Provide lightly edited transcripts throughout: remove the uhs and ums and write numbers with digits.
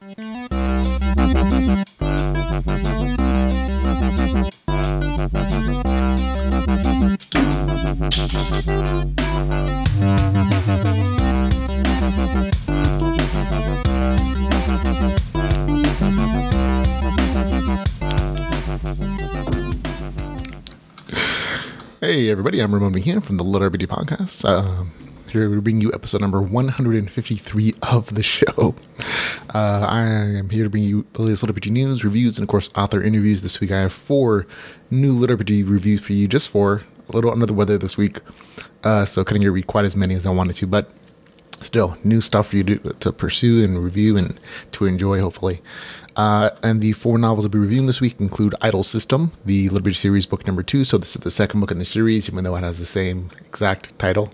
Hey everybody, I'm Ramon Mejia from the LitRPG Podcast. Here to bring you episode number 153 of the show. I am here to bring you the latest LitRPG news, reviews, and of course author interviews. This week I have 4 new LitRPG reviews for you, just 4. A little under the weather this week, so couldn't get read quite as many as I wanted to, but still new stuff for you to pursue and review and to enjoy, hopefully. And the 4 novels I'll be reviewing this week include Idle System, the LitRPG series book number 2. So this is the second book in the series, even though it has the same exact title.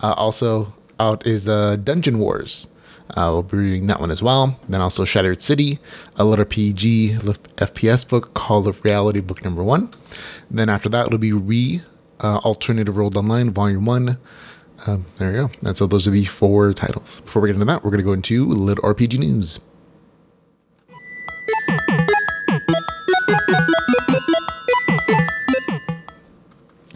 Also out is Dungeon Wars. We'll be reviewing that one as well. Then also Shattered City, a LitRPG LitFPS book called of Reality book number 1. Then after that, it'll be Alternative World Online Volume 1. There you go. And so those are the 4 titles. Before we get into that, we're going to go into LitRPG news.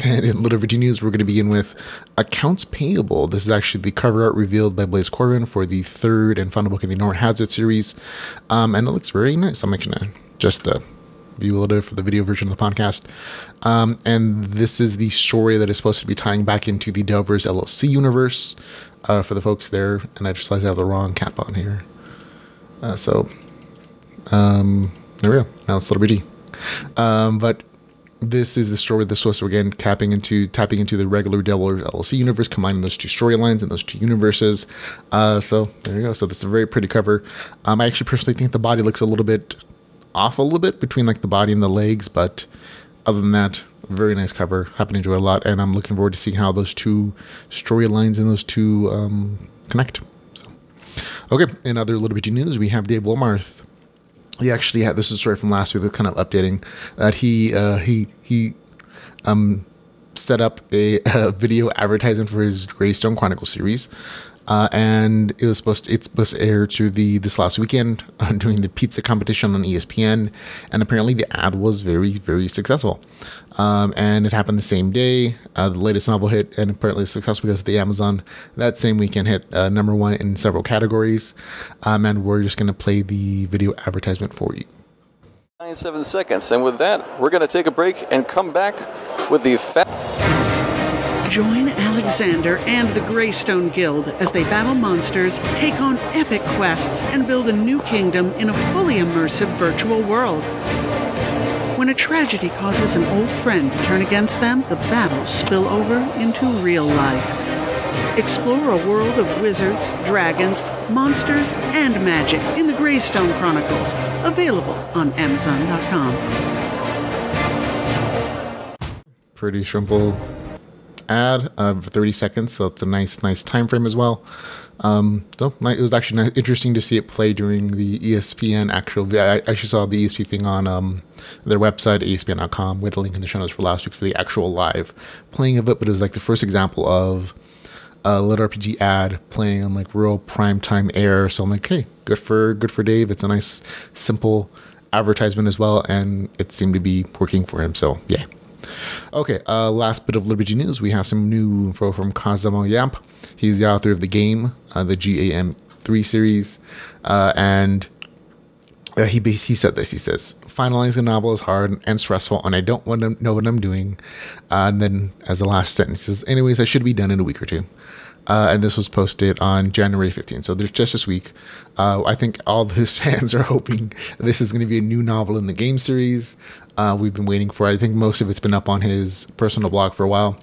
And in LitRPG news, we're going to begin with Accounts Payable. This is actually the cover art revealed by Blaze Corbin for the 3rd and final book in the Norman Hazard series. And it looks very nice. I'm actually going to adjust the view a little bit for the video version of the podcast. And this is the story that is supposed to be tying back into the Delvers LLC universe for the folks there. And I just realized I have the wrong cap on here. There we go. Now it's LitRPG. But this is the story that's supposed to, again, tapping into the regular Delvers LLC universe, combining those 2 storylines and those 2 universes. So there you go. So this is a very pretty cover. I actually personally think the body looks a little bit off between like the body and the legs, but other than that, very nice cover. Happen to enjoy it a lot, and I'm looking forward to seeing how those 2 storylines and those 2 connect. So, okay, in other LitRPG news, we have Dave Wilmarth. He actually had, this is a story from last week that's kind of updating, that he set up a video advertisement for his Greystone Chronicles series. And it's supposed to air to this last weekend during the pizza competition on ESPN, and apparently the ad was very, very successful. And it happened the same day. The latest novel hit, and apparently successful because the Amazon that same weekend hit number 1 in several categories. And we're just going to play the video advertisement for you. 97 seconds, and with that, we're going to take a break and come back with the Join Alexander and the Greystone Guild as they battle monsters, take on epic quests, and build a new kingdom in a fully immersive virtual world. When a tragedy causes an old friend to turn against them, the battles spill over into real life. Explore a world of wizards, dragons, monsters, and magic in the Greystone Chronicles, available on Amazon.com. Pretty simple ad for 30 seconds, so it's a nice time frame as well. So it was actually interesting to see it play during the ESPN I actually saw the ESPN thing on their website, ESPN.com. We had a link in the show notes for last week for the actual live playing of it, but it was like the first example of a LitRPG ad playing on like real primetime air. So I'm like, hey, good for Dave. It's a nice simple advertisement as well, and it seemed to be working for him. So yeah. Okay, last bit of LitRPG news. We have some new info from Kazamo Yamp. He's the author of the game, the GAM3 series, and he said this. He says, finalizing a novel is hard and stressful, and I don't want to know what I'm doing. And then as the last sentence says, anyways, I should be done in a week or 2. And this was posted on January 15th. So there's just this week. I think all of his fans are hoping this is going to be a new novel in the game series. We've been waiting for it. I think most of it's been up on his personal blog for a while.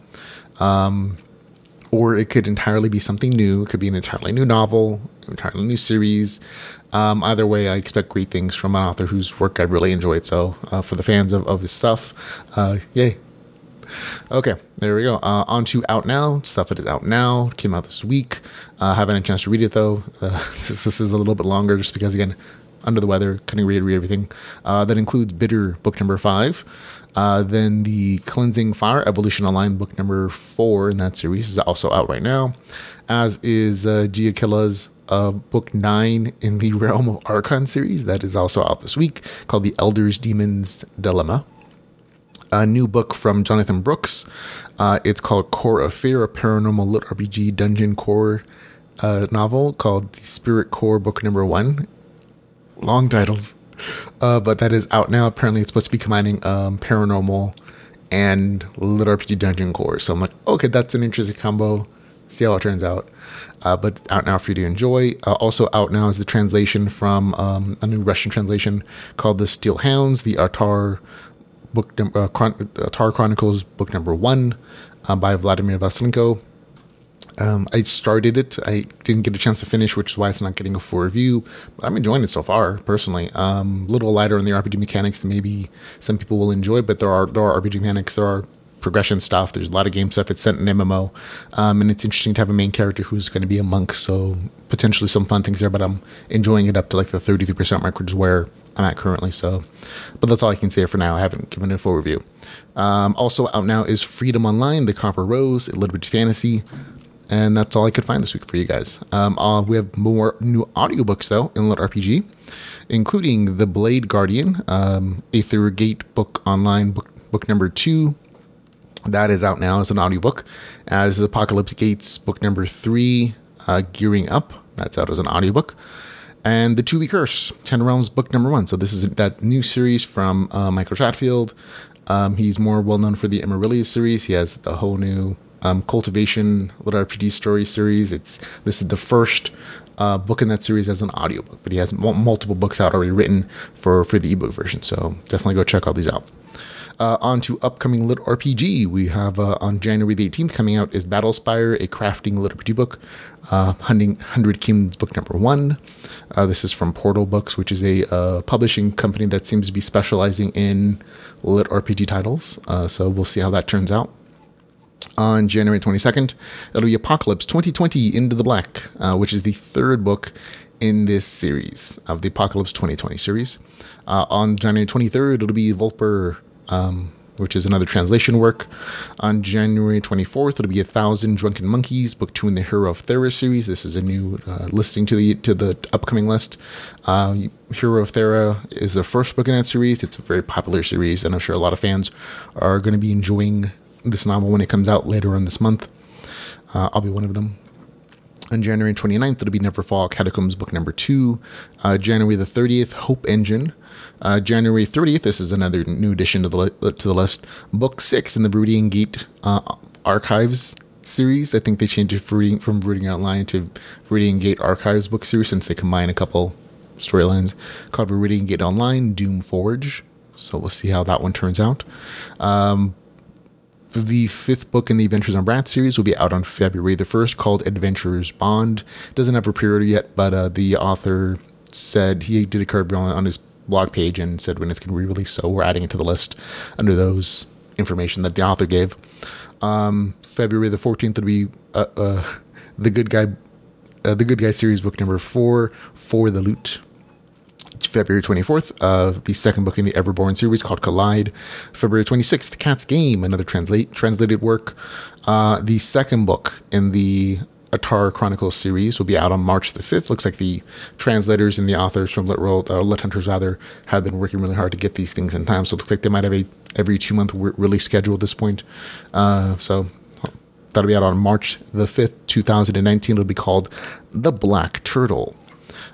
Or it could entirely be something new. It could be an entirely new novel, an entirely new series. Either way, I expect great things from an author whose work I've really enjoyed. So for the fans of his stuff, yay. Okay, there we go. On to Out Now. Stuff that is out now. Came out this week. Haven't had a chance to read it, though. This is a little bit longer just because, again, under the weather, couldn't read everything. That includes Bitter, book number 5. Then the Cleansing Fire Evolution Online, book number 4 in that series, is also out right now, as is Giaquilla's book 9 in the Realm of Archon series. That is also out this week, called The Elder's Demon's Dilemma. A new book from Jonathan Brooks. It's called Core of Fear, a paranormal lit RPG dungeon core novel called The Spirit Core, book number 1. Long titles. But that is out now. Apparently it's supposed to be combining paranormal and lit RPG dungeon core. So I'm like, okay, that's an interesting combo. See how it turns out. But out now for you to enjoy. Also out now is the translation from a new Russian translation called The Steel Hounds, the Atar Chronicles, book number 1 by Vladimir Vasilenko. I started it. I didn't get a chance to finish, which is why it's not getting a full review. But I'm enjoying it so far, personally. A little lighter on the RPG mechanics than maybe some people will enjoy, but there are RPG mechanics. There are progression stuff. There's a lot of game stuff. It's set in MMO, and it's interesting to have a main character who's going to be a monk. So potentially some fun things there. But I'm enjoying it up to like the 33% mark, which is where I'm at currently. So, but that's all I can say for now. I haven't given it a full review. Also out now is Freedom Online, The Copper Rose, a LitRPG fantasy. And that's all I could find this week for you guys. We have more new audiobooks, though, in LitRPG, including The Blade Guardian, Aether Gate book online, book number 2. That is out now as an audiobook. As Apocalypse Gates, book number 3, Gearing Up. That's out as an audiobook. And The To-Be Curse, 10 Realms, book number 1. So this is that new series from Michael Chatfield. He's more well-known for the Amaryllis series. He has the whole new cultivation LitRPG story series. This is the first book in that series as an audiobook, but he has multiple books out already written for the ebook version. So definitely go check all these out. On to upcoming LitRPG. We have on January the 18th coming out is Battlespire, a crafting LitRPG book. 100 Kingdoms, book number 1. This is from Portal Books, which is a publishing company that seems to be specializing in LitRPG titles. So we'll see how that turns out. On January 22nd, it'll be Apocalypse 2020 Into the Black, which is the 3rd book in this series of the Apocalypse 2020 series. On January 23rd, it'll be Volper, which is another translation work. On January 24th, it'll be 1,000 Drunken Monkeys, book 2 in the Hero of Thera series. This is a new listing to the upcoming list. Hero of Thera is the first book in that series. It's a very popular series, and I'm sure a lot of fans are going to be enjoying this novel when it comes out later on this month. I'll be one of them. On January 29th, it'll be Neverfall Catacombs, book number 2. January the 30th, Hope Engine. January 30th, this is another new addition to the list, book 6 in the Viridian Gate Archives series. I think they changed it from Viridian Online to Viridian Gate Archives book series, since they combine a couple storylines, called Viridian Gate Online, Doom Forge. So we'll see how that one turns out. The 5th book in the Adventures on Brat series will be out on February the 1st, called Adventurers Bond. Doesn't have a pre-order yet, but the author said he did a curve on his blog page and said when it's going to be released, so we're adding it to the list under those information that the author gave. February the 14th will be the Good Guy series, book number 4, For the Loot. February 24th, the 2nd book in the Everborn series, called Collide. February 26th, Cat's Game, another translated work. The 2nd book in the Atar Chronicles series will be out on March the 5th. Looks like the translators and the authors from Lit Hunters rather, have been working really hard to get these things in time. So it looks like they might have a every 2-month release schedule at this point. So that'll be out on March the 5th, 2019. It'll be called The Black Turtle.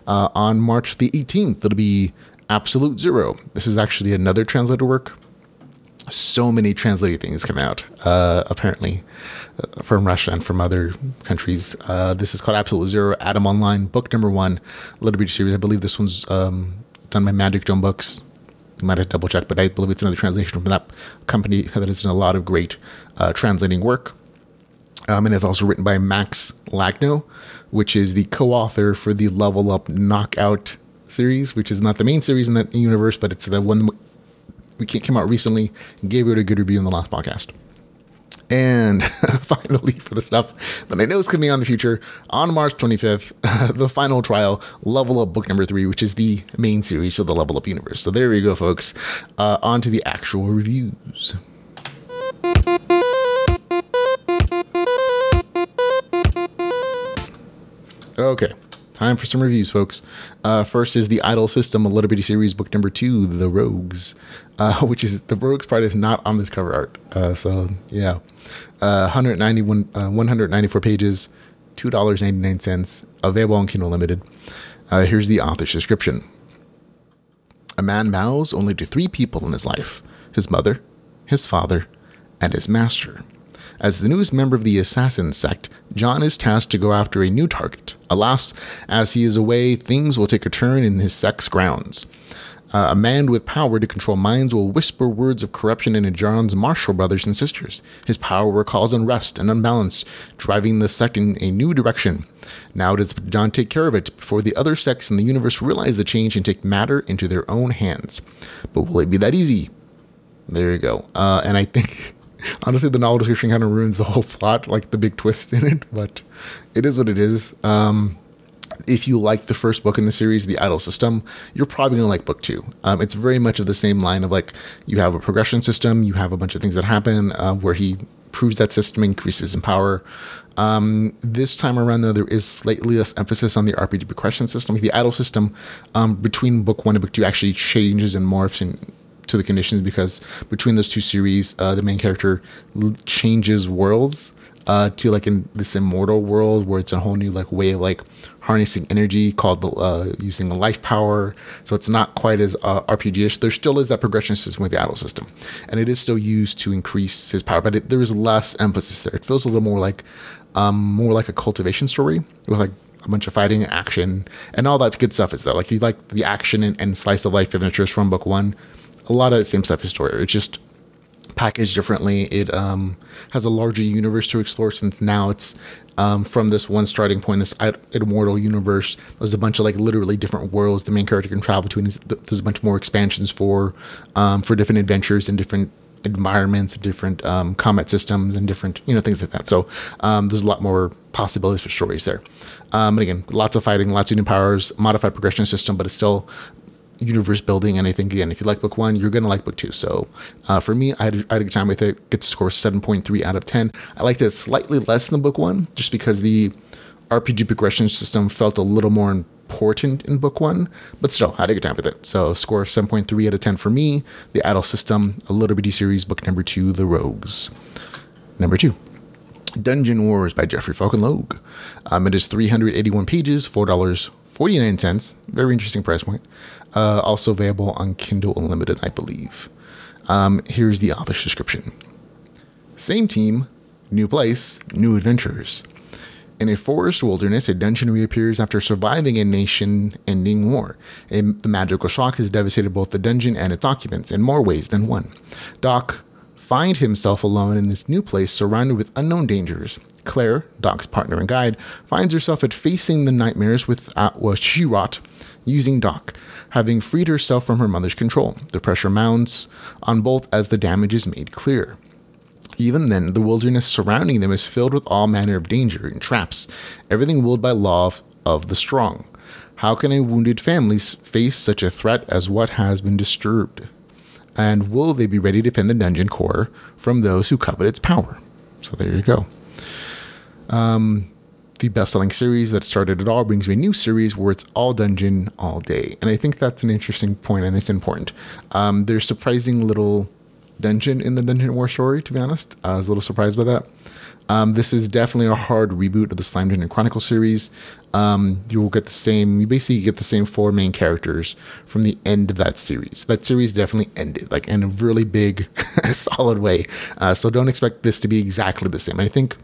On March the 18th, it'll be Absolute Zero. This is actually another translated work. So many translated things come out, apparently, from Russia and from other countries. This is called Absolute Zero, Atom Online, book number 1, LitRPG series. I believe this one's done by Magic Dome Books. You might have to double check, but I believe it's another translation from that company that has done a lot of great translating work. And it's also written by Max Lagno, which is the co-author for the Level Up Knockout series, which is not the main series in that universe, but it's the one we came out recently and gave it a good review in the last podcast. And finally, for the stuff that I know is coming on in the future, on March 25th, the final trial, Level Up Book Number 3, which is the main series of the Level Up universe. So there you go, folks. On to the actual reviews. Okay, time for some reviews, folks. First is the Idle System, a LitRPG series, book number 2, The Rogues, which is, the Rogues part is not on this cover art. So yeah, 194 pages, $2.99, available on Kindle Unlimited. Here's the author's description. A man vows only to 3 people in his life: his mother, his father, and his master. As the newest member of the assassin sect, John is tasked to go after a new target. Alas, as he is away, things will take a turn in his sect's grounds. A man with power to control minds will whisper words of corruption into John's martial brothers and sisters. His power will cause unrest and unbalance, driving the sect in a new direction. Now does John take care of it before the other sects in the universe realize the change and take matter into their own hands. But will it be that easy? There you go. And I think, honestly, the novel description kind of ruins the whole plot, like the big twist in it, but it is what it is. If you like the first book in the series, The Idle System, you're probably going to like book 2. It's very much of the same line of, like, you have a progression system, you have a bunch of things that happen where he proves that system increases in power. This time around, though, there is slightly less emphasis on the RPG progression system. The Idle System, between book 1 and book 2, actually changes and morphs to the conditions, because between those two series, the main character changes worlds to, like, in this immortal world where it's a whole new, like, way of, like, harnessing energy called using life power. So it's not quite as RPG-ish. There still is that progression system with the Idle System, and it is still used to increase his power, but there is less emphasis there. It feels a little more like a cultivation story with, like, a bunch of fighting and action, and all that good stuff is there. Like, you like the action and slice of life adventures from book 1. A lot of the same stuff is story. It's just packaged differently. It has a larger universe to explore, since now it's from this one starting point, this immortal universe. There's a bunch of, like, literally different worlds the main character can travel to, and there's a bunch more expansions for different adventures and different environments, different combat systems, and different, things like that. So there's a lot more possibilities for stories there. And again, lots of fighting, lots of new powers, modified progression system, but it's still universe building. And I think, again, if you like book 1, you're going to like book 2. So for me, I had a good time with it. Get to score 7.3 out of 10. I liked it slightly less than book 1, just because the RPG progression system felt a little more important in book 1, but still had a good time with it. So score of 7.3 out of 10 for me. The Idle System, a LitRPG series, book number 2, The Rogues. Number 2, Dungeon Wars by Jeffrey Falcon Logue. It is 381 pages, $4.49. Very interesting price point. Also available on Kindle Unlimited, I believe. Here's the author's description. Same team, new place, new adventures. In a forest wilderness, a dungeon reappears after surviving a nation-ending war. The magical shock has devastated both the dungeon and its occupants in more ways than one. Doc finds himself alone in this new place, surrounded with unknown dangers. Claire, Doc's partner and guide, finds herself facing the nightmares with what she wrought using Doc, having freed herself from her mother's control. The pressure mounts on both as the damage is made clear. Even then, the wilderness surrounding them is filled with all manner of danger and traps, everything willed by law of the strong. How can a wounded family face such a threat as what has been disturbed? And will they be ready to defend the dungeon core from those who covet its power? So there you go. The best-selling series that started it all brings me a new series where it's all dungeon all day. And I think that's an interesting point, and it's important. There's surprising little dungeon in the Dungeon War story, to be honest. I was a little surprised by that. This is definitely a hard reboot of the Slime Dungeon Chronicle series. You basically get the same 4 main characters from the end of that series. That series definitely ended, like, in a really big, solid way. So don't expect this to be exactly the same. And I think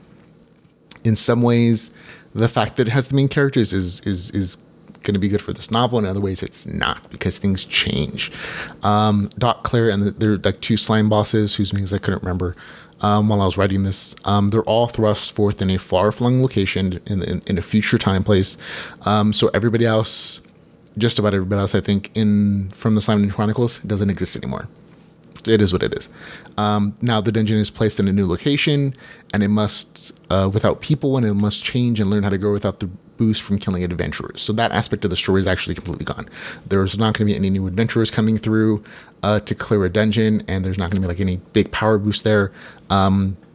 in some ways, the fact that it has the main characters is going to be good for this novel. In other ways, it's not, because things change. Doc, Claire, and they're like 2 slime bosses whose names I couldn't remember while I was writing this. They're all thrust forth in a far-flung location in a future time place. So everybody else, just about everybody else, I think, from the Slime Chronicles doesn't exist anymore. it is what it is. Now the dungeon is placed in a new location, and it must, without people, and it must change and learn how to grow without the boost from killing adventurers. So that aspect of the story is actually completely gone. There's not going to be any new adventurers coming through to clear a dungeon, and there's not going to be like any big power boost there.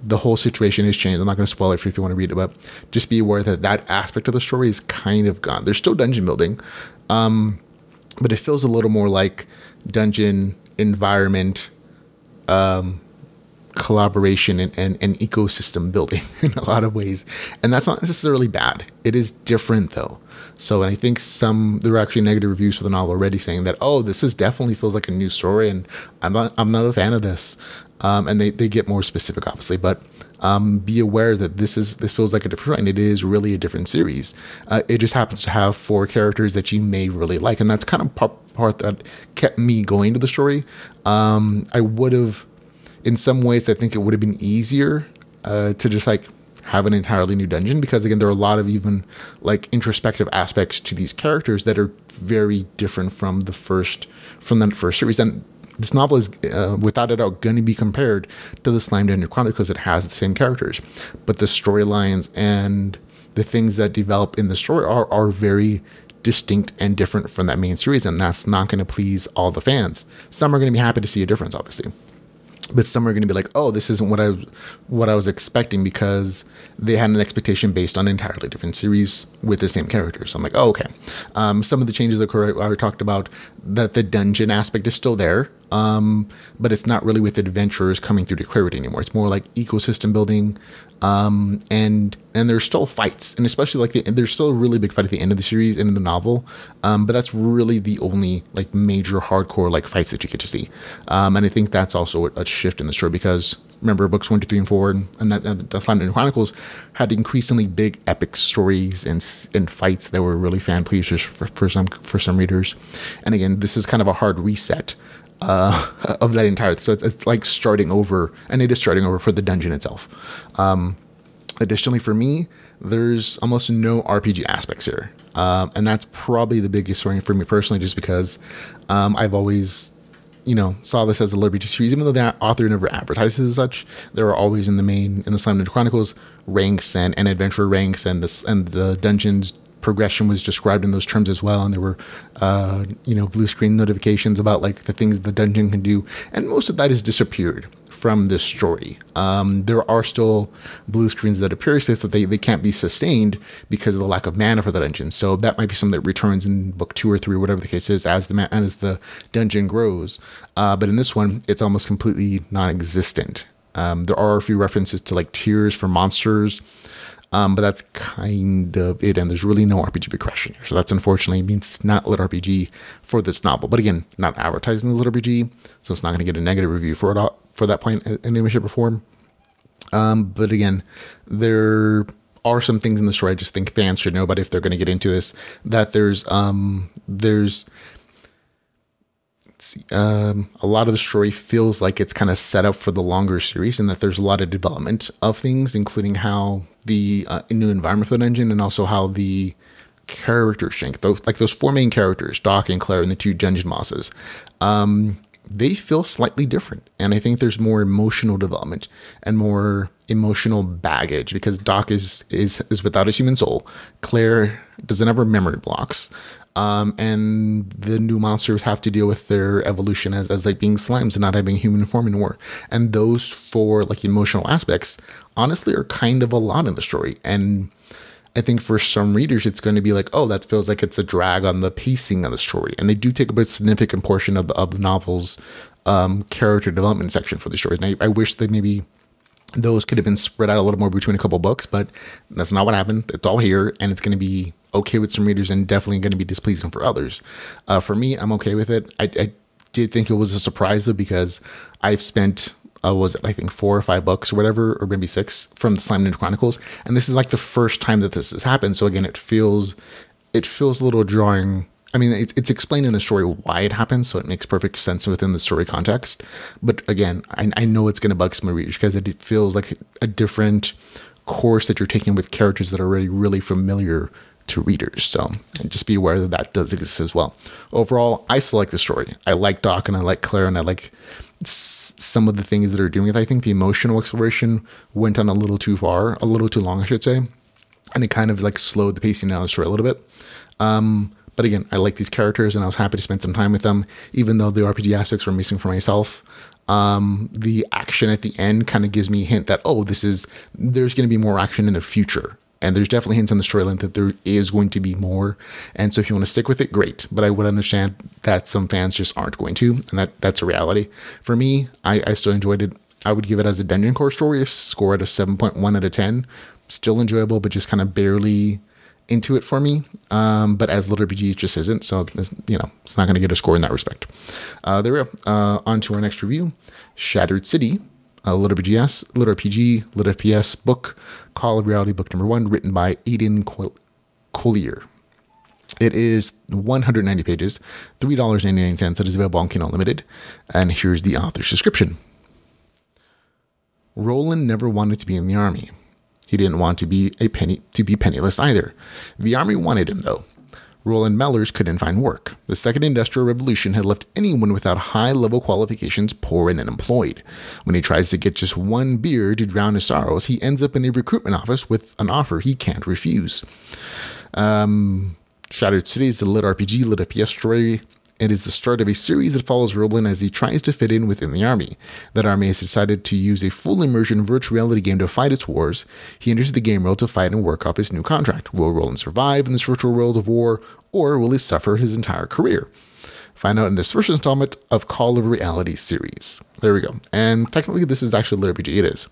The whole situation has changed. I'm not going to spoil it for you if you want to read it, but just be aware that that aspect of the story is kind of gone. There's still dungeon building, but it feels a little more like dungeon environment, collaboration and ecosystem building in a lot of ways. And that's not necessarily bad. It is different though. So, and I think there were actually negative reviews for the novel already saying that, oh, this is definitely feels like a new story, and I'm not a fan of this. And they get more specific, obviously, but be aware that this feels like a different story, and it is really a different series. It just happens to have 4 characters that you may really like, and that's kind of part that kept me going to the story. I would have, in some ways, I think it would have been easier to just like have an entirely new dungeon, because again, there are a lot of even like introspective aspects to these characters that are very different from the first series. And this novel is without a doubt going to be compared to the Slime Dungeon Chronicles because it has the same characters, but the storylines and the things that develop in the story are very distinct and different from that main series, and that's not going to please all the fans. Some are going to be happy to see a difference, obviously, but some are going to be like, oh, this isn't what I was expecting, because they had an expectation based on an entirely different series with the same characters. So I'm like, oh, okay. Some of the changes that I talked about, that the dungeon aspect is still there, but it's not really with adventurers coming through to clear it anymore. It's more like ecosystem building, and there's still fights, and especially like there's still a really big fight at the end of the series and in the novel, but that's really the only like major hardcore like fights that you get to see, and I think that's also a shift in the story, because remember books 1, 2, 3, and 4, and the Slime Dungeon Chronicles had increasingly big epic stories and fights that were really fan pleasers for some readers, and again, this is kind of a hard reset of that entire, so it's like starting over, and it is starting over for the dungeon itself. Additionally, for me, there's almost no RPG aspects here, and that's probably the biggest story for me personally, just because I've always saw this as a LitRPG series, even though the author never advertises as such. There are always in the Slime Dungeon Chronicles ranks and adventurer ranks, and the dungeons progression was described in those terms as well, and there were blue screen notifications about like the things the dungeon can do, and most of that has disappeared from this story. There are still blue screens that appear, so that they can't be sustained because of the lack of mana for the dungeon. So that might be something that returns in book 2 or 3, whatever the case is, as the dungeon grows. But in this one, it's almost completely non-existent. There are a few references to like tiers for monsters, but that's kind of it, and there's really no RPG progression here. So that's unfortunately means it's not LitRPG for this novel. But again, not advertising as LitRPG, so it's not going to get a negative review for that point in any way, shape, or form. But again, there are some things in the story I just think fans should know about if they're going to get into this. That there's a lot of the story feels like it's kind of set up for the longer series, and that there's a lot of development of things, including how the new environment for the dungeon, and also how the characters change. Those 4 main characters, Doc and Claire, and the 2 dungeon bosses, they feel slightly different, and I think there's more emotional development and more emotional baggage, because Doc is without a human soul. Claire doesn't have her memory blocks. And the new monsters have to deal with their evolution as like being slimes and not having human form anymore. And those 4 like emotional aspects honestly are kind of a lot in the story. And I think for some readers, it's going to be like, oh, that feels like it's a drag on the pacing of the story. And they do take up a significant portion of the novel's character development section for the stories. And I wish that maybe those could have been spread out a little more between a couple books, but that's not what happened. It's all here, and it's going to be okay with some readers and definitely going to be displeasing for others. For me, I'm okay with it. I did think it was a surprise though, because I've spent I think 4 or 5 books or whatever, or maybe 6 from the Slime Dungeon Chronicles, and this is like the first time that this has happened. So again, it feels a little jarring. I mean, it's explained in the story why it happens, so it makes perfect sense within the story context. But again, I know it's going to bug some readers, because it feels like a different course that you're taking with characters that are already really familiar to readers. So and just be aware that does exist as well. Overall, I still like the story. I like Doc, and I like Claire, and I like some of the things that are doing it. I think the emotional exploration went on a little too far, a little too long, I should say. And it kind of like slowed the pacing down the story a little bit. But again, I like these characters and I was happy to spend some time with them, even though the RPG aspects were missing for myself. The action at the end kind of gives me a hint that, there's going to be more action in the future. And there's definitely hints on the storyline that there is going to be more. And so if you want to stick with it, great. But I would understand that some fans just aren't going to. And that's a reality. For me, I still enjoyed it. I would give it as a dungeon core story, a score at a 7.1 out of 10. Still enjoyable, but just kind of barely into it for me. But as LitRPG, it just isn't. So, it's not going to get a score in that respect. There we go. On to our next review. Shattered City. LitRPG, LitFPS book, Call of Reality book number 1, written by Aidan Collier. It is 190 pages, $3.99. It is available on Kindle Unlimited. And here's the author's description. Roland never wanted to be in the army. He didn't want to be penniless either. The army wanted him, though. Roland Mellors couldn't find work. The Second Industrial Revolution had left anyone without high-level qualifications poor and unemployed. When he tries to get just one beer to drown his sorrows, he ends up in a recruitment office with an offer he can't refuse. Shattered City is the LitRPG, LitFPS story. It is the start of a series that follows Roland as he tries to fit in within the army. That army has decided to use a full immersion virtual reality game to fight its wars. He enters the game world to fight and work off his new contract. Will Roland survive in this virtual world of war, or will he suffer his entire career? Find out in this first installment of Call of Reality series. There we go. And technically this is actually LitRPG, it is.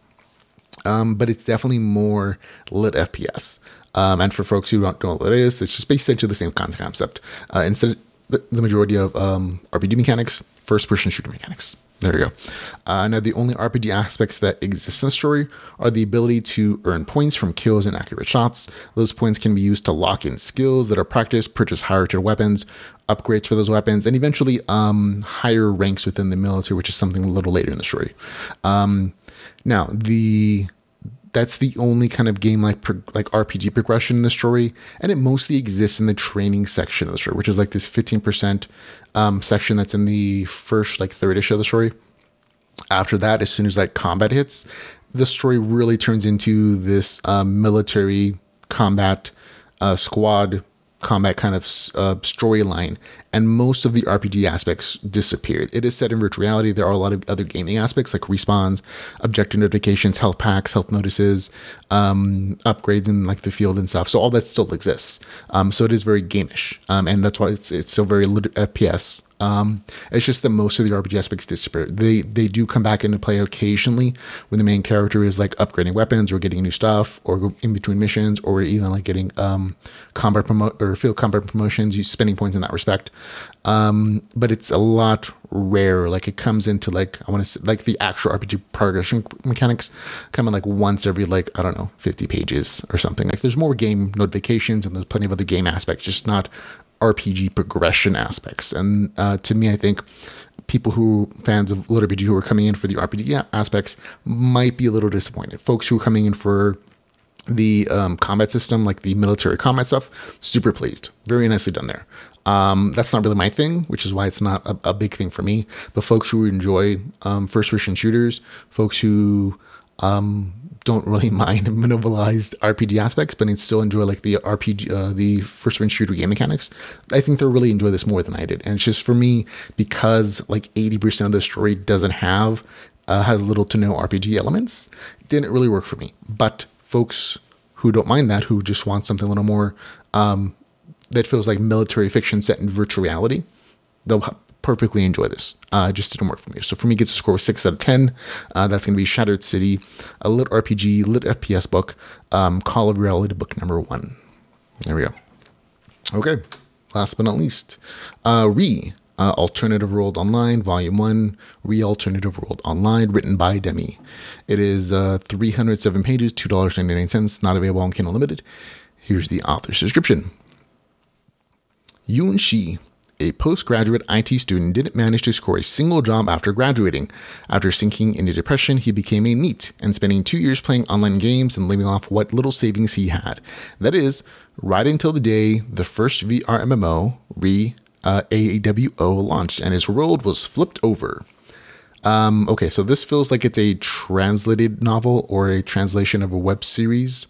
But it's definitely more LitFPS. And for folks who don't know what it is, it's just basically the same concept. Instead, the majority of RPG mechanics, first-person shooter mechanics. There we go. Now, the only RPG aspects that exist in the story are the ability to earn points from kills and accurate shots. Those points can be used to lock in skills that are practiced, purchase higher-tier weapons, upgrades for those weapons, and eventually higher ranks within the military, which is something a little later in the story. Now, that's the only kind of game like RPG progression in the story, and it mostly exists in the training section of the story, which is like this 15% section that's in the first third-ish of the story. After that, as soon as combat hits, the story really turns into this military combat squad combat kind of storyline, and most of the RPG aspects disappeared. It is set in virtual reality. There are a lot of other gaming aspects like respawns, objective notifications, health packs, health notices, upgrades in the field and stuff. So all that still exists. So it is very gamish, and that's why it's still very FPS. It's just that most of the RPG aspects disappear. They do come back into play occasionally when the main character is upgrading weapons or getting new stuff, or in between missions, or even getting field combat promotions. You spending points in that respect. But it's a lot rare. It comes into I want to say the actual RPG progression mechanics come in once every 50 pages or something. There's more game notifications and there's plenty of other game aspects, just not RPG progression aspects. And to me, I think fans of LitRPG who are coming in for the RPG aspects might be a little disappointed. Folks who are coming in for the combat system, the military combat stuff, super pleased. Very nicely done there. That's not really my thing, which is why it's not a big thing for me. But folks who enjoy first-person shooters, folks who don't really mind minimalized RPG aspects, but still enjoy the RPG, the first-person shooter game mechanics, I think they'll really enjoy this more than I did. And it's just for me, because 80% of the story doesn't have has little to no RPG elements, didn't really work for me. But folks who don't mind that, who just want something a little more that feels like military fiction set in virtual reality, they'll perfectly enjoy this. It just didn't work for me. So for me, it gets a score of 6 out of 10. That's going to be Shattered City, a LitRPG, LitFPS book, Call of Reality book number 1. There we go. Okay, last but not least, Alternative World Online, Volume 1, Alternative World Online, written by Demi. It is 307 pages, $2.99, not available on Kindle Unlimited. Here's the author's description. Yoon Shi, a postgraduate IT student, didn't manage to score a single job after graduating. After sinking into depression, he became a NEET and spending 2 years playing online games and living off what little savings he had. That is, right until the day the first VR MMO, AWO, launched and his world was flipped over. Okay, so this feels like it's a translated novel or a translation of a web series.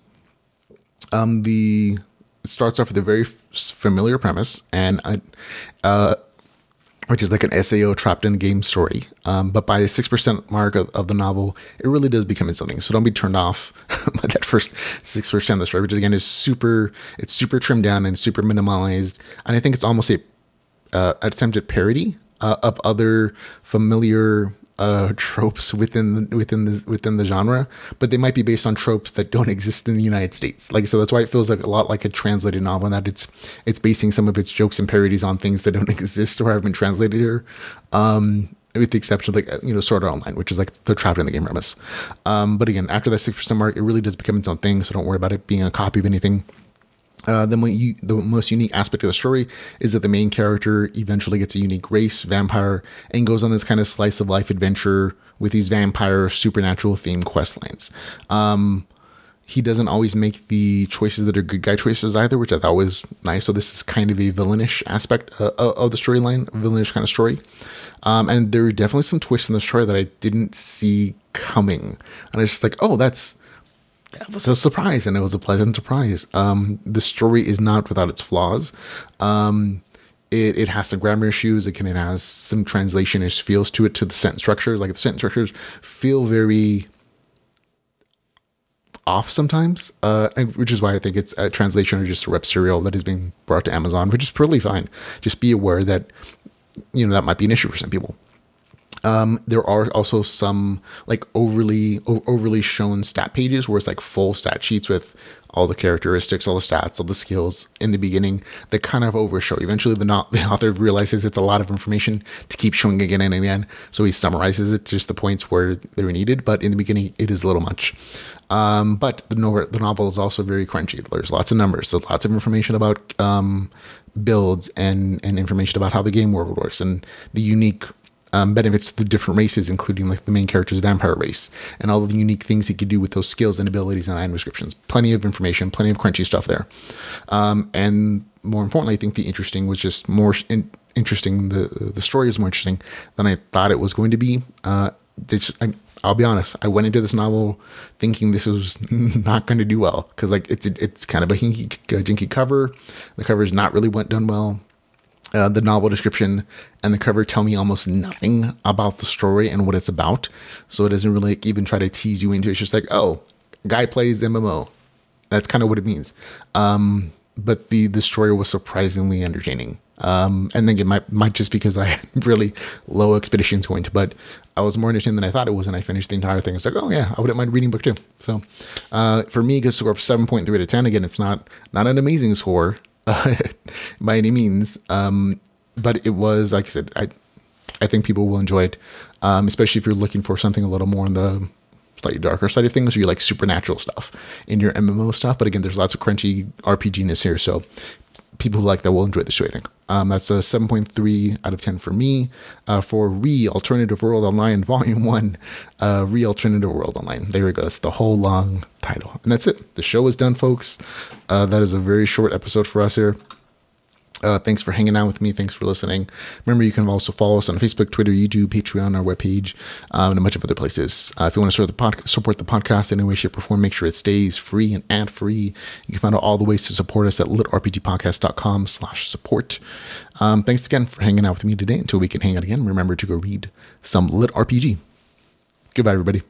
It starts off with a very familiar premise, and which is like an SAO trapped in a game story. But by the 6% mark of the novel, it really does become something. So don't be turned off by that first 6% of the story, which again is super trimmed down and super minimalized. And I think it's almost a attempted parody of other familiar tropes within the genre, but they might be based on tropes that don't exist in the United States. Like I said, that's why it feels like a lot like a translated novel, and that it's basing some of its jokes and parodies on things that don't exist or haven't been translated here. With the exception of Sword Art Online, which is like they're trapped in the game premise. But again, after that 6% mark, it really does become its own thing. So don't worry about it being a copy of anything. The most unique aspect of the story is that the main character eventually gets a unique race, vampire, and goes on this kind of slice of life adventure with these vampire supernatural themed quest lines. He doesn't always make the choices that are good guy choices either, which I thought was nice. So this is kind of a villainish aspect of the storyline, a villainish kind of story. And there are definitely some twists in the story that I didn't see coming. And I was just like, oh, that was a surprise, and it was a pleasant surprise. The story is not without its flaws. It has some grammar issues. It has some translation-ish feels to it, to the sentence structures. Like the sentence structures feel very off sometimes, which is why I think it's a translation or just a rep serial that is being brought to Amazon, which is pretty fine. Just be aware that, that might be an issue for some people. There are also some like overly shown stat pages where it's like full stat sheets with all the characteristics, all the stats, all the skills in the beginning that kind of overshow. Eventually the author realizes it's a lot of information to keep showing again and again. So he summarizes it to just the points where they were needed. But in the beginning, it is a little much. But the novel is also very crunchy. There's lots of numbers. There's lots of information about builds and information about how the game world works and the unique benefits to the different races, including like the main character's vampire race and all the unique things he could do with those skills and abilities and item descriptions. Plenty of information, plenty of crunchy stuff there. And more importantly, I think the interesting was just more interesting. The story is more interesting than I thought it was going to be. I'll be honest. I went into this novel thinking this was not going to do well because like it's kind of a jinky cover. The cover is not really done well. The novel description and the cover tell me almost nothing about the story and what it's about. So it doesn't really even try to tease you into it. It's just like, oh, guy plays MMO. That's kind of what it means. But the story was surprisingly entertaining. And then it might just because I had really low expectations going to, but I was more entertained than I thought it was. And I finished the entire thing. It's like, oh yeah, I wouldn't mind reading a book too. So for me, it gets a score of 7.3 out of 10. Again, it's not an amazing score. By any means, but it was, like I said, I think people will enjoy it, especially if you're looking for something a little more on the slightly darker side of things, or you like supernatural stuff in your MMO stuff. But again, there's lots of crunchy RPG-ness here, so people who like that will enjoy the show, I think. That's a 7.3 out of 10 for me. For Alternative World Online Volume 1, Alternative World Online. There we go. That's the whole long title. And that's it. The show is done, folks. That is a very short episode for us here. Thanks for hanging out with me. Thanks for listening. Remember, you can also follow us on Facebook, Twitter, YouTube, Patreon, our webpage, and a bunch of other places. If you want to support the podcast in any way, shape, or form, make sure it stays free and ad-free. You can find out all the ways to support us at litrpgpodcast.com/support. Thanks again for hanging out with me today. Until we can hang out again, remember to go read some Lit RPG. Goodbye, everybody.